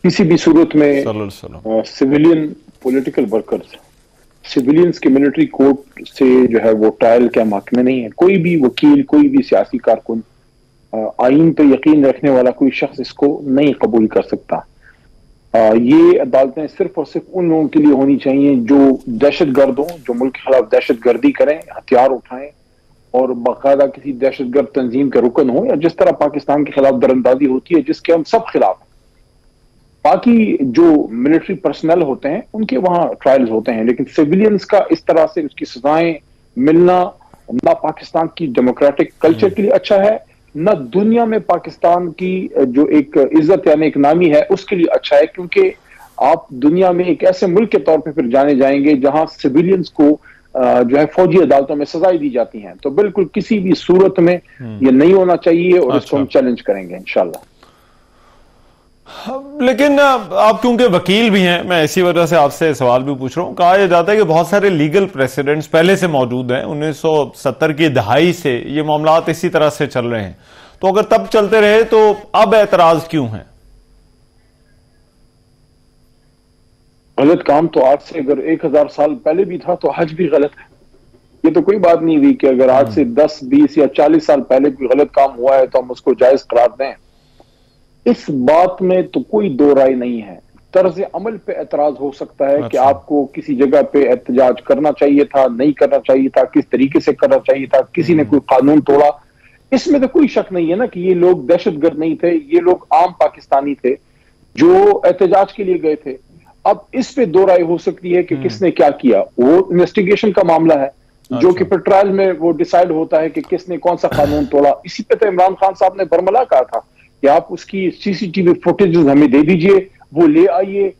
किसी भी सूरत में सिविलियन पॉलिटिकल वर्कर्स, सिविलियंस के मिलिट्री कोर्ट से जो है वो ट्रायल के हक में नहीं है। कोई भी वकील, कोई भी सियासी कारकुन, आइन पे यकीन रखने वाला कोई शख्स इसको नहीं कबूल कर सकता। ये अदालतें सिर्फ और सिर्फ उन लोगों के लिए होनी चाहिए जो दहशतगर्द हों, जो मुल्क के खिलाफ दहशतगर्दी करें, हथियार उठाएं और बाकायदा किसी दहशतगर्द तंजीम के रुकन हो, या जिस तरह पाकिस्तान के खिलाफ दरअंदाजी होती है जिसके हम सब खिलाफ। बाकी जो मिलिट्री पर्सनल होते हैं उनके वहां ट्रायल्स होते हैं, लेकिन सिविलियंस का इस तरह से उसकी सजाएं मिलना ना पाकिस्तान की डेमोक्रेटिक कल्चर के लिए अच्छा है, ना दुनिया में पाकिस्तान की जो एक इज्जत यानी एक नामी है उसके लिए अच्छा है। क्योंकि आप दुनिया में एक ऐसे मुल्क के तौर पे फिर जाने जाएंगे जहां सिविलियंस को जो है फौजी अदालतों में सजाएं दी जाती हैं। तो बिल्कुल किसी भी सूरत में ये नहीं होना चाहिए और इसको हम चैलेंज करेंगे इंशाल्लाह। लेकिन आप क्योंकि वकील भी हैं, मैं इसी वजह से आपसे सवाल भी पूछ रहा हूं। कहा यह जाता है कि बहुत सारे लीगल प्रेसिडेंट्स पहले से मौजूद हैं, 1970 की दहाई से ये मामलात इसी तरह से चल रहे हैं। तो अगर तब चलते रहे तो अब एतराज क्यों है? गलत काम तो आज से अगर 1000 साल पहले भी था तो आज भी गलत है। ये तो कोई बात नहीं हुई कि अगर आज से 10, 20 या 40 साल पहले कोई गलत काम हुआ है तो हम उसको जायज करार दें। इस बात में तो कोई दो राय नहीं है। तर्ज अमल पे एतराज हो सकता है कि आपको किसी जगह पे एहतजाज करना चाहिए था, नहीं करना चाहिए था, किस तरीके से करना चाहिए था, किसी ने कोई कानून तोड़ा। इसमें तो कोई शक नहीं है ना कि ये लोग दहशतगर्द नहीं थे, ये लोग आम पाकिस्तानी थे जो एहतजाज के लिए गए थे। अब इस पे दो राय हो सकती है कि किसने क्या किया, वो इन्वेस्टिगेशन का मामला है जो कि फिर ट्रायल में वो डिसाइड होता है कि किसने कौन सा कानून तोड़ा। इसी पे तो इमरान खान साहब ने बरमला कहा था कि आप उसकी सीसीटीवी फुटेज हमें दे दीजिए, वो ले आइए,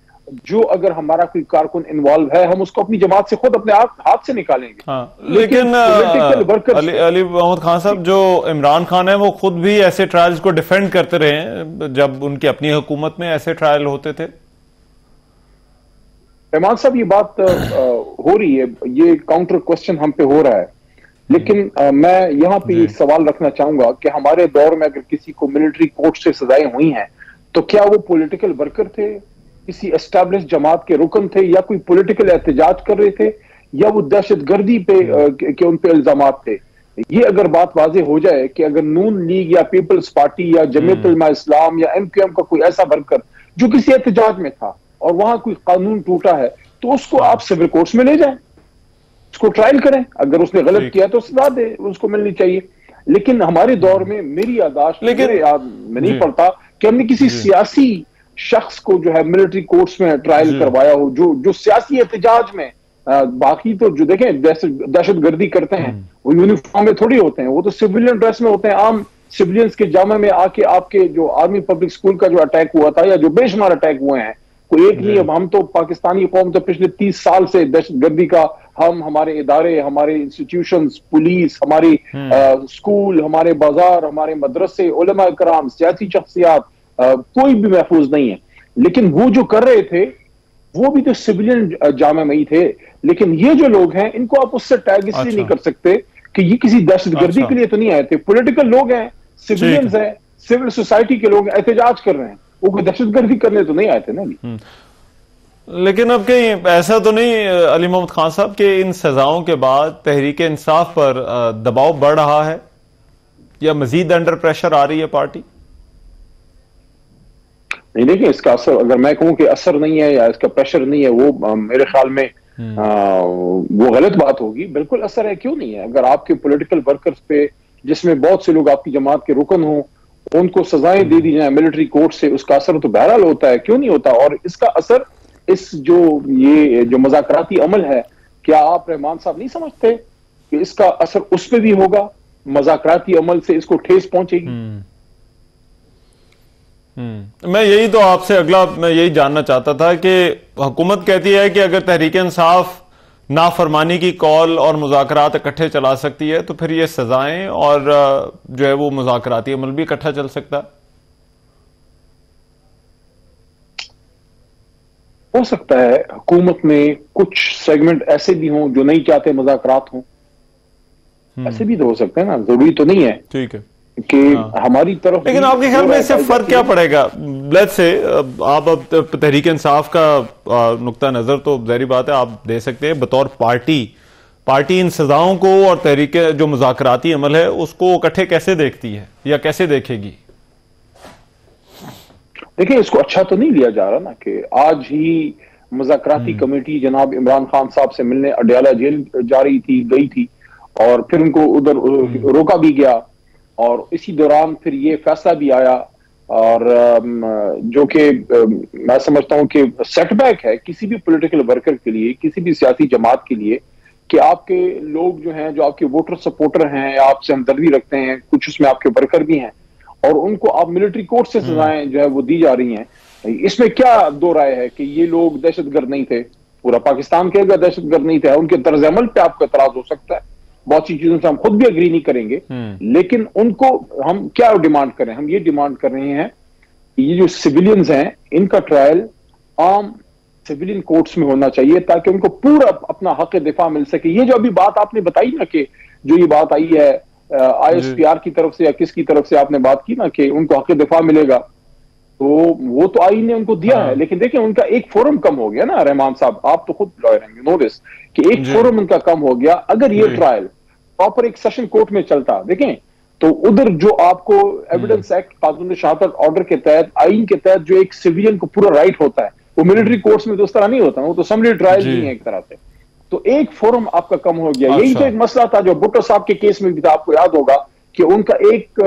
जो अगर हमारा कोई कारकुन इन्वॉल्व है हम उसको अपनी जमात से खुद अपने हाथ से निकालेंगे। लेकिन अली मोहम्मद खान साहब, जो इमरान खान है वो खुद भी ऐसे ट्रायल्स को डिफेंड करते रहे हैं जब उनकी अपनी हुकूमत में ऐसे ट्रायल होते थे। इमरान साहब ये बात हो रही है, ये काउंटर क्वेश्चन हम पे हो रहा है, लेकिन मैं यहाँ पे ये सवाल रखना चाहूंगा कि हमारे दौर में अगर किसी को मिलिट्री कोर्ट से सजाएं हुई हैं तो क्या वो पॉलिटिकल वर्कर थे, किसी एस्टैब्लिश जमात के रुकन थे, या कोई पॉलिटिकल एहतजाज कर रहे थे, या वो दहशतगर्दी पे के उन पे इल्जामात थे। ये अगर बात वाजे हो जाए कि अगर नून लीग या पीपल्स पार्टी या जमीयत उलमा इस्लाम या MQM का कोई ऐसा वर्कर जो किसी एहतजाज में था और वहां कोई कानून टूटा है, तो उसको आप सिविल कोर्ट्स में ले जाएं, उसको ट्रायल करें, अगर उसने गलत किया तो सजा दे उसको मिलनी चाहिए। लेकिन हमारे दौर में मेरी यादाश्त में नहीं पड़ता कि हमने किसी सियासी शख्स को जो है मिलिट्री कोर्ट्स में ट्रायल करवाया हो जो सियासी एहतजाज में। बाकी तो जो देखें दहशतगर्दी करते हैं वो यूनिफॉर्म में थोड़ी होते हैं, वो तो सिविलियन ड्रेस में होते हैं। आम सिविलियंस के जामा में आके आपके जो आर्मी पब्लिक स्कूल का जो अटैक हुआ था या जो बेशुमार अटैक हुए हैं, कोई एक नहीं। अब हम तो पाकिस्तानी कौम तो पिछले 30 साल से दहशतगर्दी का हमारे इदारे, हमारे इंस्टीट्यूशंस, पुलिस, हमारी स्कूल, हमारे बाजार, हमारे मदरसे, उलमा इकराम, सियासी शख्सियात, कोई भी महफूज नहीं है। लेकिन वो जो कर रहे थे वो भी तो सिविलियन जामे में ही थे। लेकिन ये जो लोग हैं इनको आप उससे टैग इसलिए नहीं कर सकते कि ये किसी दहशतगर्दी के लिए तो नहीं आए थे। पॉलिटिकल लोग हैं, सिविलियंस हैं, सिविल सोसाइटी के लोग एहतजाज कर रहे हैं, वो कोई दहशतगर्दी करने तो नहीं आए थे ना। लेकिन अब कहीं ऐसा तो नहीं अली मोहम्मद खान साहब कि इन सजाओं के बाद तहरीक इंसाफ पर दबाव बढ़ रहा है या मजीद अंडर प्रेशर आ रही है पार्टी? नहीं, देखिए इसका असर, अगर मैं कहूं कि असर नहीं है या इसका प्रेशर नहीं है, वो मेरे ख्याल में वो गलत बात होगी। बिल्कुल असर है, क्यों नहीं है। अगर आपके पॉलिटिकल वर्कर्स पे, जिसमें बहुत से लोग आपकी जमात के रुकन हों, उनको सजाएं दे दी जाए मिलिट्री कोर्ट से, उसका असर तो बहरहाल होता है, क्यों नहीं होता। और इसका असर इस जो मज़ाकराती अमल है, क्या आप रहमान साहब नहीं समझते कि इसका असर उस पर भी होगा? मज़ाकराती अमल से इसको ठेस पहुंचेगी। मैं यही तो आपसे मैं यही जानना चाहता था कि हुकूमत कहती है कि अगर तहरीक इंसाफ नाफरमानी की कॉल और मुज़ाकरात इकट्ठे चला सकती है तो फिर ये सजाएं और जो है वो मुज़ाकराती अमल भी इकट्ठा चल सकता है। हो सकता है हुकूमत में कुछ सेगमेंट ऐसे भी हों जो नहीं चाहते मुज़ाकरात हों, ऐसे भी तो हो सकते हैं ना, जरूरी तो नहीं है। ठीक है। कि हमारी तरफ। लेकिन आपके ख्याल में इससे फर्क क्या पड़ेगा? लेट्स से आप अब तहरीक इंसाफ का नुक्ता नजर तो ज़ाहिर बात है आप दे सकते हैं, बतौर पार्टी इन सजाओं को और तहरीक जो मुज़ाकराती अमल है उसको इकट्ठे कैसे देखती है या कैसे देखेगी? देखिए, इसको अच्छा तो नहीं लिया जा रहा ना कि आज ही मुज़ाकराती कमेटी जनाब इमरान खान साहब से मिलने अडयाला जेल जा रही थी, गई थी, और फिर उनको उधर रोका भी गया, और इसी दौरान फिर ये फैसला भी आया, और जो कि मैं समझता हूं कि सेटबैक है किसी भी पॉलिटिकल वर्कर के लिए, किसी भी सियासी जमात के लिए, कि आपके लोग जो हैं, जो आपके वोटर सपोर्टर हैं, आपसे हमदर्दी रखते हैं, कुछ उसमें आपके वर्कर भी हैं, और उनको आप मिलिट्री कोर्ट से सजाएं जो है वो दी जा रही हैं। इसमें क्या दो राय है कि ये लोग दहशतगर्द नहीं थे? पूरा पाकिस्तान कहेगा दहशतगर्द नहीं थे। उनके तर्ज अमल पे आपका एतराज हो सकता है, बहुत सी चीजों से हम खुद भी अग्री नहीं करेंगे, लेकिन उनको हम क्या डिमांड करें? हम ये डिमांड कर रहे हैं ये जो सिविलियंस हैं इनका ट्रायल आम सिविलियन कोर्ट्स में होना चाहिए, ताकि उनको पूरा अपना हक दिफा मिल सके। ये जो अभी बात आपने बताई ना कि जो ये बात आई है ISPR की तरफ से या किसकी तरफ से आपने बात की ना कि उनको हक दिफा मिलेगा, तो वो तो आईन ने उनको दिया है, लेकिन देखिए उनका एक फोरम कम हो गया ना रहमान साहब, आप तो खुद लॉयर हैं, नो दिस, कि एक फोरम उनका कम हो गया। अगर ये ट्रायल प्रॉपर एक सेशन कोर्ट में चलता, देखें तो उधर जो आपको एविडेंस एक्ट, कानून शहादत ऑर्डर के तहत, आईन के तहत जो एक सिविलियन को पूरा राइट होता है, वो मिलिट्री कोर्ट्स में तो उस तरह नहीं होता, वो तो समरी ट्रायल नहीं है एक तरह से। तो एक फोरम आपका कम हो गया। यही तो एक मसला था जो भुट्टो साहब के केस में भी था, आपको याद होगा कि उनका एक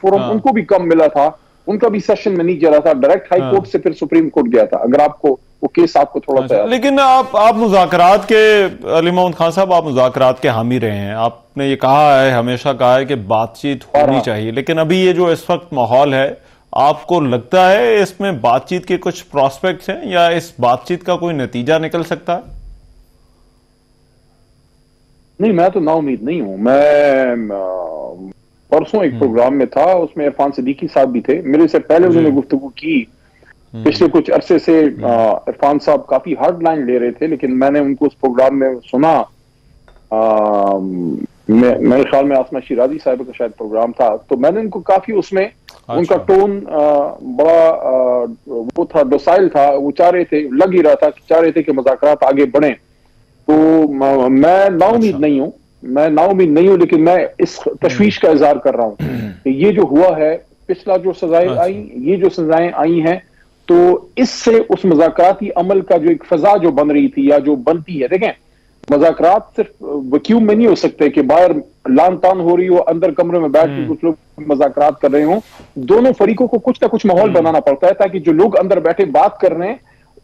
फोरम उनको भी कम मिला था, उनका भी सेशन में नहीं चला था, डायरेक्ट हाई कोर्ट से फिर सुप्रीम कोर्ट गया था। अगर आपको वो केस आपको थोड़ा सा, लेकिन आप मुज़ाकरात के, अली मोहम्मद खान साहब, आप मुज़ाकरात के हामी रहे हैं, आपने ये कहा है, हमेशा कहा है कि बातचीत होनी चाहिए, लेकिन अभी ये जो इस वक्त माहौल है, आपको लगता है इसमें बातचीत के कुछ प्रोस्पेक्ट्स हैं या इस बातचीत का कोई नतीजा निकल सकता है? नहीं, मैं तो नाउमीद नहीं हूं। मैं परसों एक प्रोग्राम में था, उसमें इरफान सिद्दीकी साहब भी थे, मेरे से पहले उन्होंने गुफ्तगू की। पिछले कुछ अरसे से इरफान साहब काफी हार्ड लाइन ले रहे थे, लेकिन मैंने उनको उस प्रोग्राम में सुना, मेरे ख्याल में आसमा शिराजी साहब का शायद प्रोग्राम था, तो मैंने उनको काफी उसमें उनका टोन बड़ा वो था, डोसाइल था, वो चाह रहे थे, लग ही रहा था कि चाह रहे थे कि मुज़ाकरात आगे बढ़े। तो मैं नाउमीद नहीं हूं, मैं नाउमीद नहीं हूं, लेकिन मैं इस तशवीश का इजहार कर रहा हूं कि ये जो हुआ है, पिछला जो सजाएं आई, ये जो सजाएं आई हैं, तो इससे उस मुज़ाकराती अमल का जो एक फजा जो बन रही थी या जो बनती है, देखें मुज़ाकरात सिर्फ वैक्यूम में नहीं हो सकते कि बाहर लान तान हो रही हो, अंदर कमरे में बैठ के कुछ लोग मुज़ाकरात कर रहे हो। दोनों फरीकों को कुछ ना कुछ माहौल बनाना पड़ता है, ताकि जो लोग अंदर बैठे बात कर रहे हैं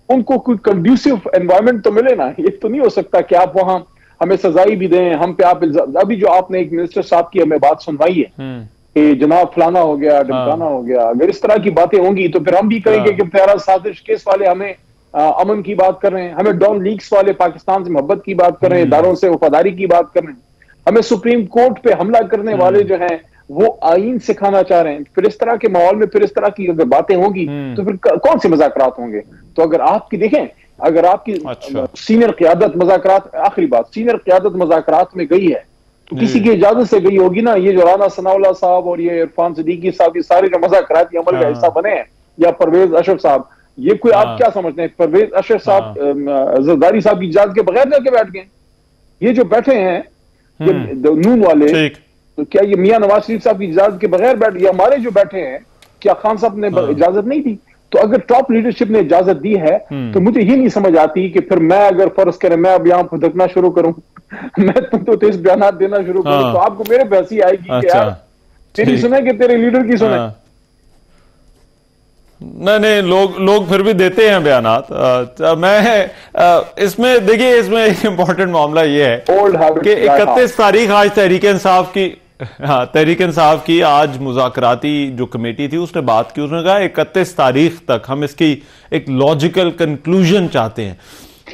उनको कोई कंड्यूसिव एनवायरनमेंट तो मिले ना। ये तो नहीं हो सकता कि आप वहां हमें सजाई भी दें, हम पे आप, अभी जो आपने एक मिनिस्टर साहब की हमें बात सुनवाई है कि जनाब फलाना हो गया, ढमकाना हो गया, अगर इस तरह की बातें होंगी तो फिर हम भी कहेंगे कि प्यारा साजिश केस वाले हमें अमन की बात कर रहे हैं, हमें डॉन लीक्स वाले पाकिस्तान से मोहब्बत की बात कर रहे हैं, इदारों से वफादारी की बात कर रहे हैं, हमें सुप्रीम कोर्ट पे हमला करने वाले जो हैं वो आईन सिखाना चाह रहे हैं। फिर इस तरह के माहौल में फिर इस तरह की अगर बातें होंगी तो फिर कौन से मुज़ाकरात होंगे? तो अगर आपकी देखें, अगर आपकी सीनियर क़यादत मुज़ाकरात, आखिरी बात, सीनियर क़यादत मुज़ाकरात में गई है तो किसी की इजाजत से गई होगी ना। ये जो राना सनाउल्लाह साहब और ये इरफान सिद्दीकी साहब, ये सारे जो मुज़ाकराती अमल का हिस्सा बने हैं, या परवेज अशरफ साहब, ये कोई आप क्या समझते हैं? परवेज अशरफ साहब जरदारी साहब की इजाजत के बगैर जाके बैठ गए? ये जो बैठे हैं ये नून वाले, तो क्या ये मियां नवाज शरीफ साहब की इजाजत के बगैर बैठ गए? हमारे जो बैठे हैं, क्या खान साहब ने इजाजत नहीं दी? तो अगर टॉप लीडरशिप ने इजाजत दी है तो मुझे ये नहीं समझ आती कि फिर मैं अगर फर्ज करें मैं अब यहाँ फुदकना शुरू करूं, मैं तुमको तो इस बयान देना शुरू करूं, तो आपको मेरे पे हंसी आएगी कि यार तेरी सुने कि तेरे लीडर की सुने। नहीं, लोग फिर भी देते हैं बयानात। मैं इसमें देखिए, इसमें एक इंपॉर्टेंट मामला ये है कि 31 तारीख आज तहरीक इंसाफ की, हाँ, तहरीक इंसाफ की आज मुज़ाकराती जो कमेटी थी उसने बात की, उसने कहा 31 तारीख तक हम इसकी एक लॉजिकल कंक्लूजन चाहते हैं।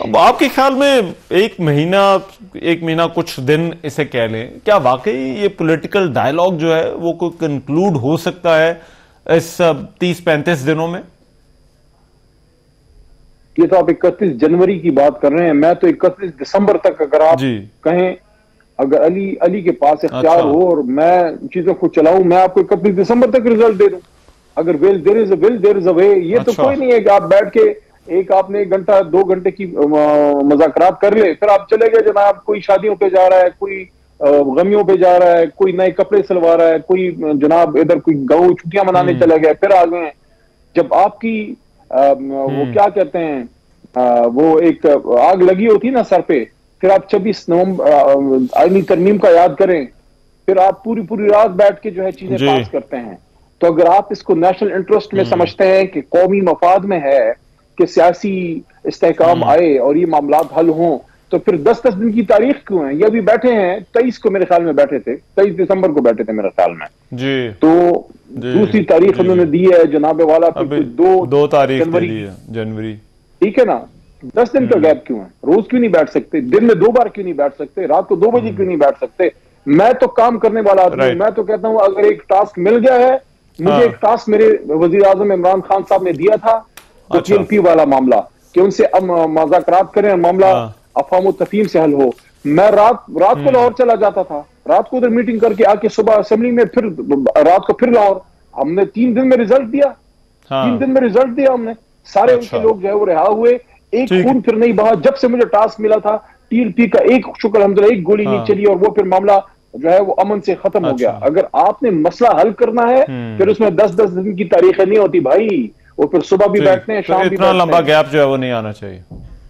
अब आपके ख्याल में एक महीना कुछ दिन इसे कह लें, क्या वाकई ये पॉलिटिकल डायलॉग जो है वो कोई कंक्लूड हो सकता है इस 30-35 दिनों में? ये तो आप 31 जनवरी की बात कर रहे हैं, मैं तो 31 दिसंबर तक अगर आप कहें अगर अली के पास इख्तियार अच्छा। हो और मैं चीजों को चलाऊं, मैं आपको 31 दिसंबर तक रिजल्ट दे दूं। अगर will there is a will there is a way. ये तो अच्छा। कोई नहीं है कि आप बैठ के एक आपने 1 घंटा 2 घंटे की मुज़ाकरात कर ले, फिर आप चले गए जनाब, कोई शादियों पे जा रहा है, कोई गमियों पे जा रहा है, कोई नए कपड़े सिलवा रहा है, कोई जनाब इधर कोई गाँव छुट्टियां मनाने चले गए, फिर आ गए हैं। जब आपकी वो क्या कहते हैं, वो एक आग लगी होती ना सर पे, फिर आप 26 नवंबर आईनी तरमीम का याद करें, फिर आप पूरी पूरी रात बैठ के जो है चीजें जी। पास करते हैं। तो अगर आप इसको नेशनल इंटरेस्ट में समझते हैं कि कौमी मफाद में है कि सियासी इस्तेहकाम आए और ये मामलात हल हों, तो फिर 10-10 दिन की तारीख क्यों है? ये अभी बैठे हैं 23 को मेरे ख्याल में बैठे थे, 23 दिसंबर को बैठे थे मेरे ख्याल में जी। तो जी, दूसरी तारीख जी, उन्होंने दी है जनाबे वाला, अभी फिर 2 तारीख जनवरी दी है, जनवरी। ठीक है ना? 10 दिन का गैप क्यों है? रोज क्यों नहीं बैठ सकते? दिन में 2 बार क्यों नहीं बैठ सकते? रात को 2 बजे क्यों नहीं बैठ सकते? मैं तो काम करने वाला आदमी हूं। मैं तो कहता हूं अगर एक टास्क मिल गया है मुझे, एक टास्क मेरे वजीर आजम इमरान खान साहब ने दिया था, तो PNP वाला मामला कि उनसे अब मुज़ाकरात करें, मामला अफ़वाम तफ़हीम से हल हो। मैं रात को लाहौर चला जाता था, रात को उधर मीटिंग करके आके सुबह असेंबली में, फिर रात को फिर लाहौर। हमने 3 दिन में रिजल्ट दिया, 3 दिन में रिजल्ट दिया हमने। सारे उनके लोग जो है वो रिहा हुए, एक खून फिर नहीं बहा। जब से मुझे टास्क मिला था TLP का, एक शुक्र अल्हम्दुलिल्लाह एक गोली नहीं चली और वो फिर मामला जो है वो अमन से खत्म हो गया। अगर आपने मसला हल करना है फिर उसमें 10-10 दिन की तारीखें नहीं होती भाई, वो फिर सुबह भी बैठते हैं, शाम भी इतना बैठते लंबा हैं। गैप जो है वो नहीं आना चाहिए।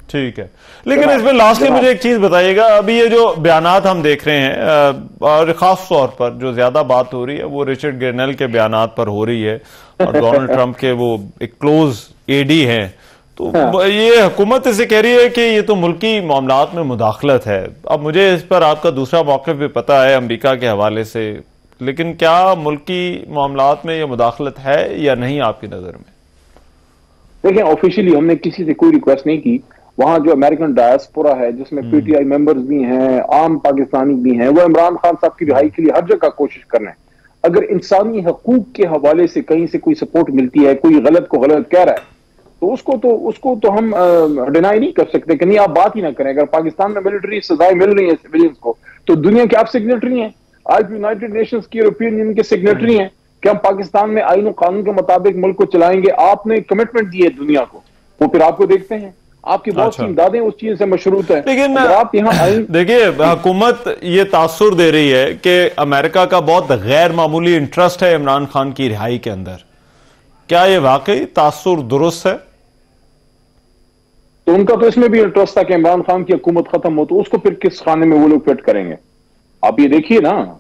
ठीक है, लेकिन इसमें लास्टली मुझे एक चीज बताइएगा, अभी ये जो बयानात हम देख रहे हैं और खास तौर पर जो ज्यादा बात हो रही है वो रिचर्ड ग्रेनेल के बयानात पर हो रही है और डोनाल्ड ट्रंप के वो एक क्लोज AD हैं, तो ये हुकूमत इसे कह रही है कि ये तो मुल्की मामलात में मुदाखलत है। अब मुझे इस पर आपका दूसरा मौक़िफ़ भी पता है अमेरिका के हवाले से, लेकिन क्या मुल्की मामलात में ये मुदाखलत है या नहीं आपकी नज़र में? देखें, ऑफिशियली हमने किसी से कोई रिक्वेस्ट नहीं की। वहां जो अमेरिकन डायस्पोरा है जिसमें PTI मेंबर्स भी हैं, आम पाकिस्तानी भी हैं, वो इमरान खान साहब की रिहाई के लिए हर जगह कोशिश कर रहे हैं। अगर इंसानी हकूक के हवाले से कहीं से कोई सपोर्ट मिलती है, कोई गलत को गलत कह रहा है, तो उसको तो हम डिनाई नहीं कर सकते कि नहीं आप बात ही ना करें। अगर पाकिस्तान में मिलिट्री सजाएं मिल रही है सिविलियंस को, तो दुनिया के आप सिग्नेटरी हैं, आज यूनाइटेड नेशंस की, यूरोपियन यूनियन के सिग्नेटरी हैं कि हम पाकिस्तान में आईन और कानून के मुताबिक मुल्क को चलाएंगे। आपने कमिटमेंट दी है दुनिया को, वो फिर आपको देखते हैं, आपकी बहुत सी इमदादें उस चीज से मशरूत है। लेकिन आप यहाँ देखिए, हुकूमत ये तासुर दे रही है कि अमेरिका का बहुत गैर मामूली इंटरेस्ट है इमरान खान की रिहाई के अंदर। क्या ये वाकई तासुर दुरुस्त है? तो उनका तो इसमें भी इंटरेस्ट था कि इमरान खान की हुकूमत खत्म हो, तो उसको फिर किस खाने में वो लोग फिट करेंगे? आप ये देखिए ना,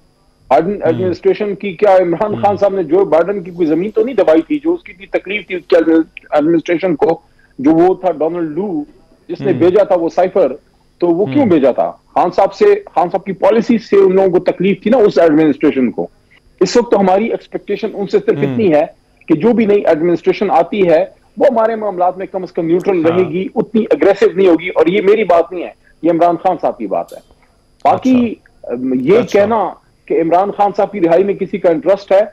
एडमिनिस्ट्रेशन की क्या, इमरान खान साहब ने जो बाइडन की कोई जमीन तो नहीं दबाई थी, जो उसकी तकलीफ थी उसकी एडमिनिस्ट्रेशन को, जो वो था डोनाल्ड लू जिसने भेजा था वो साइफर, तो वो क्यों भेजा था? खान साहब की पॉलिसी से उन लोगों को तकलीफ थी ना, उस एडमिनिस्ट्रेशन को। इस वक्त तो हमारी एक्सपेक्टेशन उनसे सिर्फ इतनी है कि जो भी नई एडमिनिस्ट्रेशन आती है वो हमारे मामलात में कम से कम न्यूट्रल रहेगी, उतनी अग्रेसिव नहीं होगी। और ये मेरी बात नहीं है, ये इमरान खान साहब की बात है। बाकी ये कहना कि इमरान खान साहब की रिहाई में किसी का इंटरेस्ट है,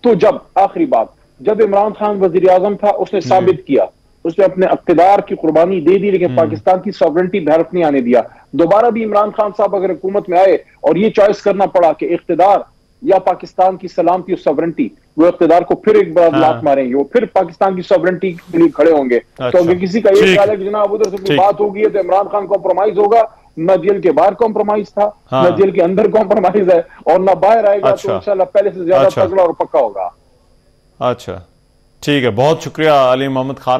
तो जब आखिरी बात, जब इमरान खान वजीर आजम था उसने साबित किया, उसने अपने इक़्तिदार की कुर्बानी दे दी, लेकिन पाकिस्तान की सॉवरेंटी बहरफ नहीं आने दिया। दोबारा भी इमरान खान साहब अगर हुकूमत में आए और ये चॉइस करना पड़ा कि इक़्तिदार या पाकिस्तान की सलामती और सॉवरेंटी, वो इक़्तिदार को फिर एक बार लात मारेंगे, वो फिर पाकिस्तान की सॉवरेंटी के लिए खड़े होंगे। तो अगर किसी का ये ख्याल है कि जनाब उधर से कोई बात होगी है तो इमरान खान कॉम्प्रोमाइज होगा, न जेल के बाहर कॉम्प्रोमाइज था, न जेल के अंदर कॉम्प्रोमाइज है, और न बाहर आएगा, तो इंशाल्लाह पहले से ज्यादा तगड़ा और पक्का होगा। अच्छा, ठीक है, बहुत शुक्रिया अली मोहम्मद खान।